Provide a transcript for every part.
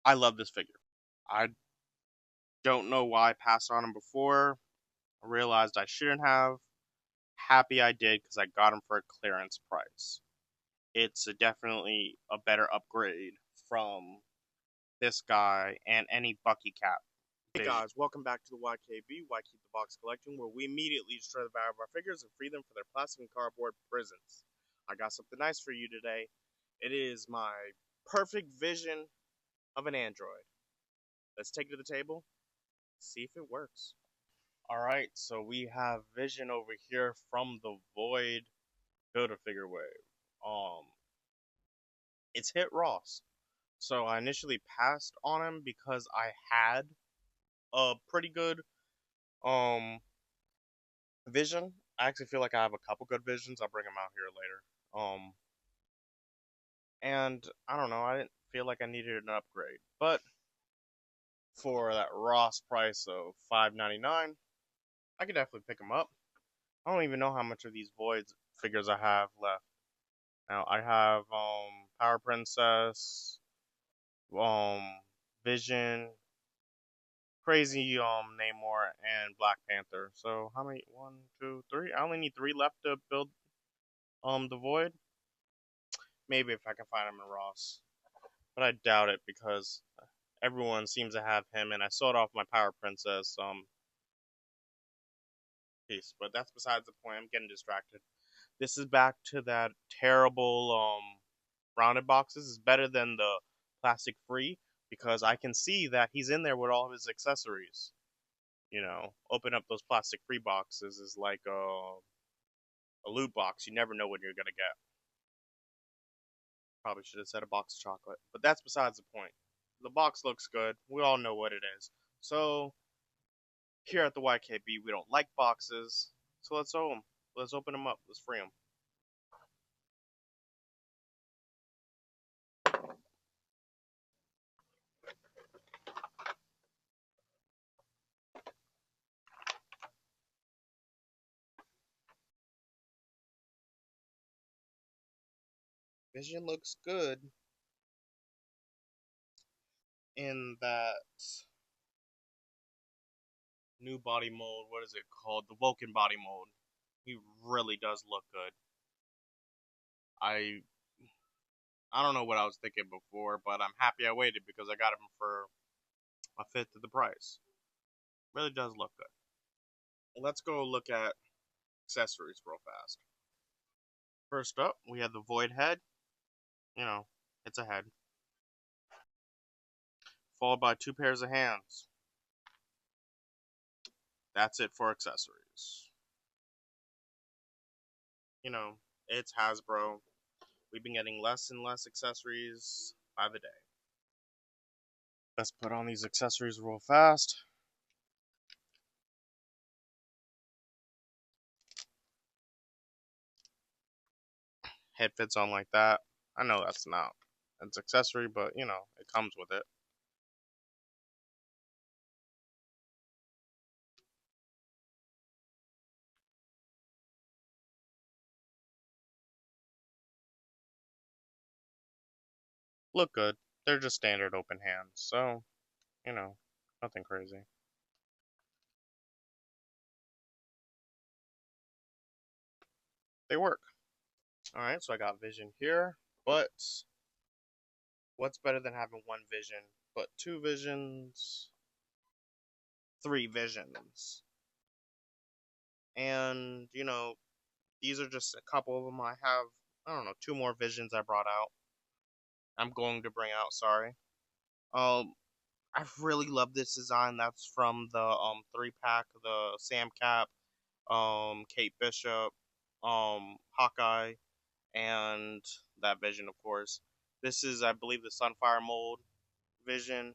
I love this figure. I don't know why I passed on him before. I realized I shouldn't have. Happy I did because I got him for a clearance price. It's definitely a better upgrade from this guy and any Bucky Cap. Hey guys, welcome back to the YKB, Why Keep the Box Collection, where we immediately destroy the value of our figures and free them from their plastic and cardboard prisons. I got something nice for you today. It is my perfect vision of an android. Let's take it to the table, see if it works. Alright, so we have Vision over here from the Void Build-A-Figure Wave. It's hit Ross. So I initially passed on him because I had a pretty good vision. I actually feel like I have a couple good visions. I'll bring them out here later. And I don't know, I didn't feel like I needed an upgrade. But for that Ross price of $5.99, I could definitely pick them up. I don't even know how much of these Void figures I have left. Now I have Power Princess, Vision, Crazy Namor, and Black Panther. So how many? 1, 2, 3. I only need 3 left to build the Void. Maybe if I can find him in Ross, but I doubt it because everyone seems to have him, and I sold off my Power Princess piece. But that's besides the point. I'm getting distracted. This is back to that terrible rounded boxes. Is better than the plastic free because I can see that he's in there with all of his accessories. You know, open up those plastic free boxes is like a loot box. You never know what you're gonna get. Probably should have said a box of chocolate, but that's besides the point. The box looks good. We all know what it is. So here at the YKB, we don't like boxes. So let's open them. Let's open them up. Let's free them. Vision looks good in that new body mold. What is it called? The Vulcan body mold. He really does look good. I don't know what I was thinking before, but I'm happy I waited because I got him for a fifth of the price. Really does look good. Let's go look at accessories real fast. First up, we have the Void head. You know, it's a head. Followed by 2 pairs of hands. That's it for accessories. You know, it's Hasbro. We've been getting less and less accessories by the day. Let's put on these accessories real fast. Head fits on like that. I know that's not it's accessory, but you know, it comes with it. Look good. They're just standard open hands, so you know, nothing crazy. They work. Alright, so I got Vision here, but what's better than having 1 Vision, but 2 Visions, 3 Visions? And, you know, these are just a couple of them. I have, I don't know, 2 more Visions I brought out. I'm going to bring out, sorry. I really love this design. That's from the 3-pack, the Sam Cap, Kate Bishop, Hawkeye, and that Vision, of course. This is, I believe, the Sunfire mold Vision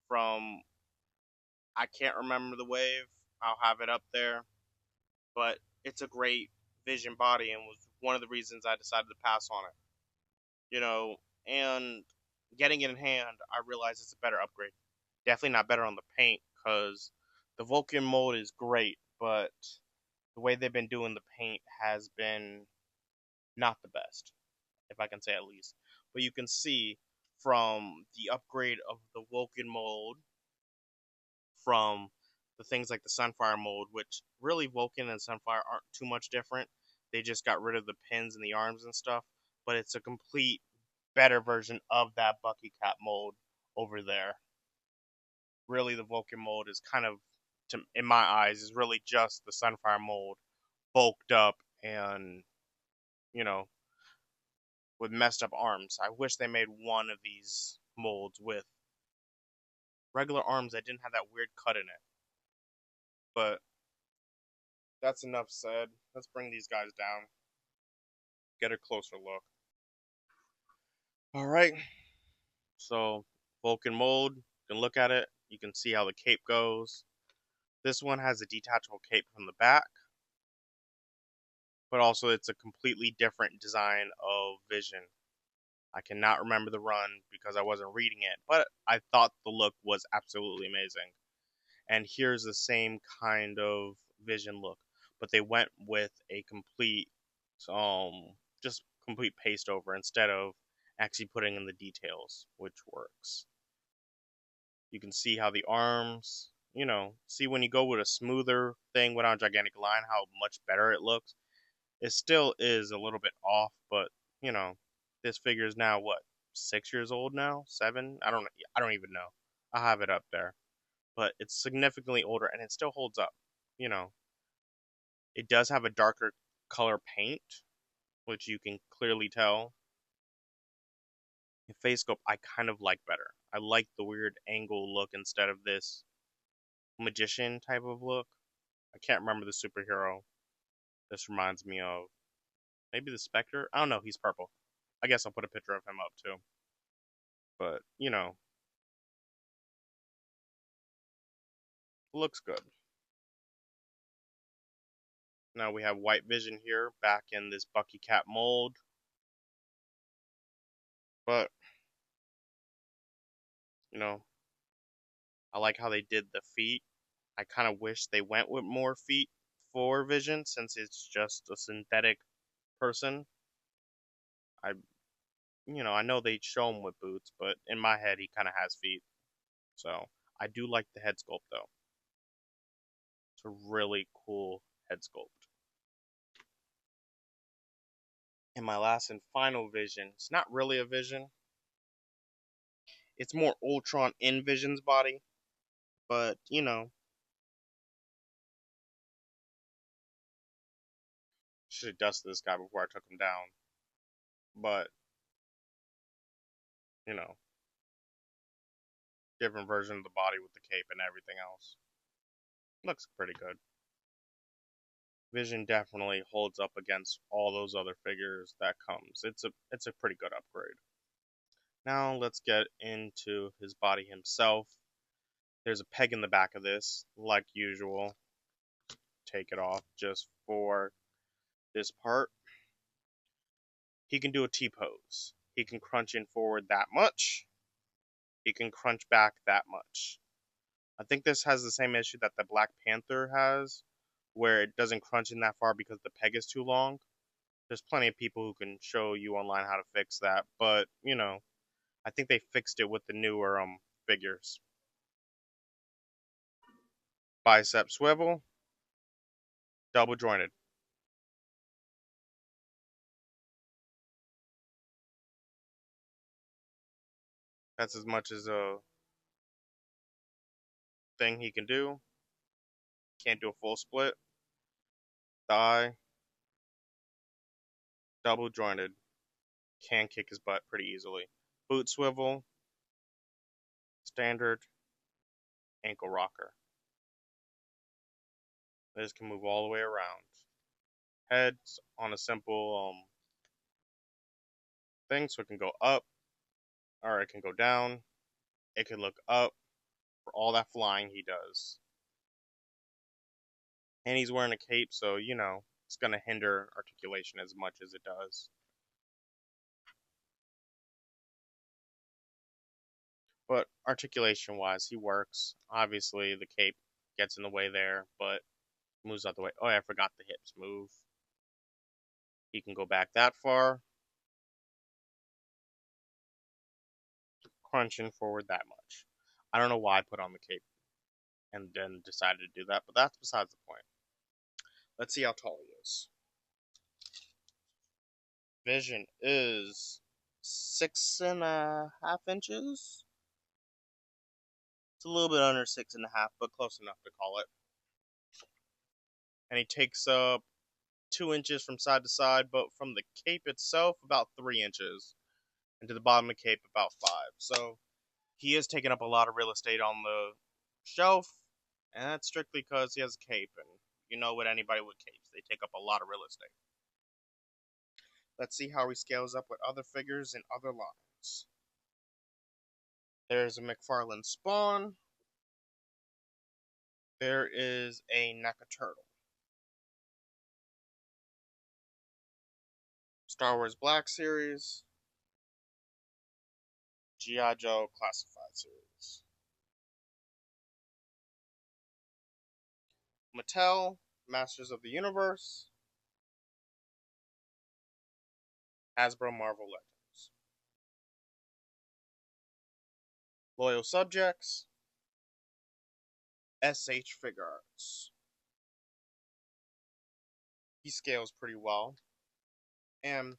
from, I can't remember the wave. I'll have it up there, but it's a great Vision body and was one of the reasons I decided to pass on it. You know, and getting it in hand, I realize it's a better upgrade. Definitely not better on the paint because the Vulcan mold is great, but the way they've been doing the paint has been not the best, if I can say at least. But you can see from the upgrade of the Vulcan mold, from the things like the Sunfire mold, which really Vulcan and Sunfire aren't too much different. They just got rid of the pins and the arms and stuff, but it's a complete better version of that Bucky Cap mold over there. Really, the Vulcan mold is kind of, in my eyes, is really just the Sunfire mold bulked up and, you know, with messed up arms. I wish they made one of these molds with regular arms that didn't have that weird cut in it. But that's enough said. Let's bring these guys down. Get a closer look. Alright. So, Vulcan mold. You can look at it. You can see how the cape goes. This one has a detachable cape from the back. But also it's a completely different design of Vision. I cannot remember the run because I wasn't reading it, but I thought the look was absolutely amazing. And here's the same kind of Vision look, but they went with a complete, just complete paste over instead of actually putting in the details, which works. You can see how the arms, see when you go with a smoother thing without a gigantic line, how much better it looks. It still is a little bit off, but this figure is now what, 6 years old now, 7? I don't even know. I have it up there, but it's significantly older and it still holds up. It does have a darker color paint, which you can clearly tell. The face sculpt I kind of like better. I like the weird angle look instead of this magician type of look. I can't remember the superhero this reminds me of. Maybe the Spectre? I don't know, he's purple. I guess I'll put a picture of him up too. But, looks good. Now we have White Vision here, back in this Bucky Cap mold. But, I like how they did the feet. I kind of wish they went with more feet for Vision, since it's just a synthetic person. I know they show him with boots, but in my head, he kind of has feet. So, I do like the head sculpt, though. It's a really cool head sculpt. And my last and final Vision, it's not really a Vision. It's more Ultron in Vision's body. But, should have dusted this guy before I took him down. But, different version of the body with the cape and everything else. Looks pretty good. Vision definitely holds up against all those other figures that comes. It's a pretty good upgrade. Now let's get into his body himself. There's a peg in the back of this, like usual. Take it off just for this part. He can do a T-pose. He can crunch in forward that much. He can crunch back that much. I think this has the same issue that the Black Panther has, where it doesn't crunch in that far because the peg is too long. There's plenty of people who can show you online how to fix that, but, I think they fixed it with the newer figures. Bicep swivel, double jointed. That's as much as a thing he can do. Can't do a full split. Thigh, double jointed. Can kick his butt pretty easily. Boot swivel, standard, ankle rocker. This can move all the way around. Heads on a simple thing, so it can go up, or it can go down. It can look up for all that flying he does. And he's wearing a cape, so, it's going to hinder articulation as much as it does. But articulation-wise, he works. Obviously, the cape gets in the way there, but moves out the way. Oh, I forgot the hips move. He can go back that far. crunching forward that much. I don't know why I put on the cape and then decided to do that, but that's besides the point. Let's see how tall he is. Vision is 6.5 inches. It's a little bit under 6.5, but close enough to call it. And he takes up 2 inches from side to side, but from the cape itself, about 3 inches. And to the bottom of the cape, about 5. So he is taking up a lot of real estate on the shelf, and that's strictly because he has a cape. And you know what, anybody with capes, they take up a lot of real estate. Let's see how he scales up with other figures and other lines. There's a McFarlane Spawn. There is a NECA Turtle. Star Wars Black Series. G.I. Joe Classified Series. Mattel, Masters of the Universe. Hasbro Marvel Legends. Loyal Subjects. SH Figure Arts. He scales pretty well. And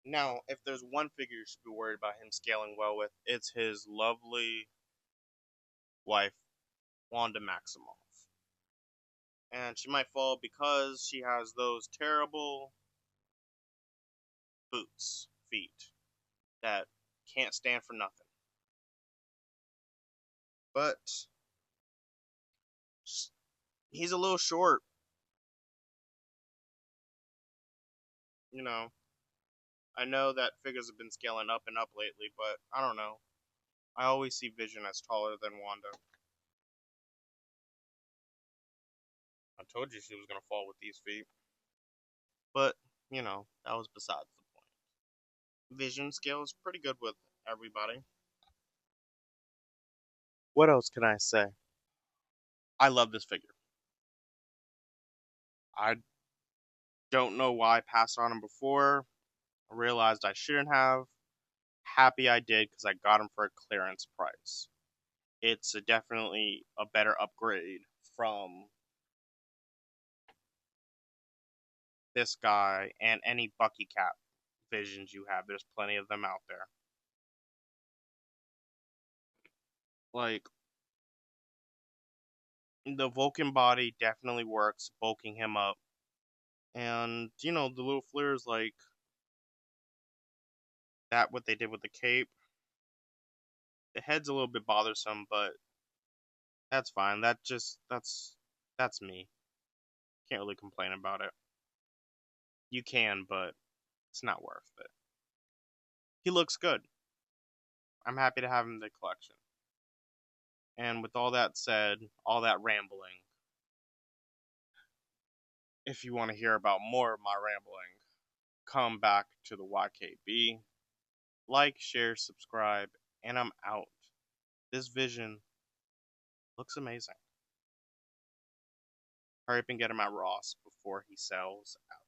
now, if there's one figure you should be worried about him scaling well with, it's his lovely wife, Wanda Maximoff. And she might fall because she has those terrible feet that can't stand for nothing. But he's a little short. You know, I know that figures have been scaling up and up lately, but I don't know. I always see Vision as taller than Wanda. I told you she was going to fall with these feet. But, you know, that was besides the point. Vision scales pretty good with everybody. What else can I say? I love this figure. I don't know why I passed on him before. I realized I shouldn't have. Happy I did because I got him for a clearance price. It's definitely a better upgrade from this guy and any Bucky Cap Visions you have. There's plenty of them out there. Like, the Vulcan body definitely works, bulking him up. And, you know, the little flares like that, what they did with the cape. The head's a little bit bothersome, but that's fine. That's me. Can't really complain about it. You can, but it's not worth it. He looks good. I'm happy to have him in the collection. And with all that said, all that rambling, if you want to hear about more of my rambling, come back to the YKB. Like, share, subscribe, and I'm out. This Vision looks amazing. Hurry up and get him at Ross before he sells out.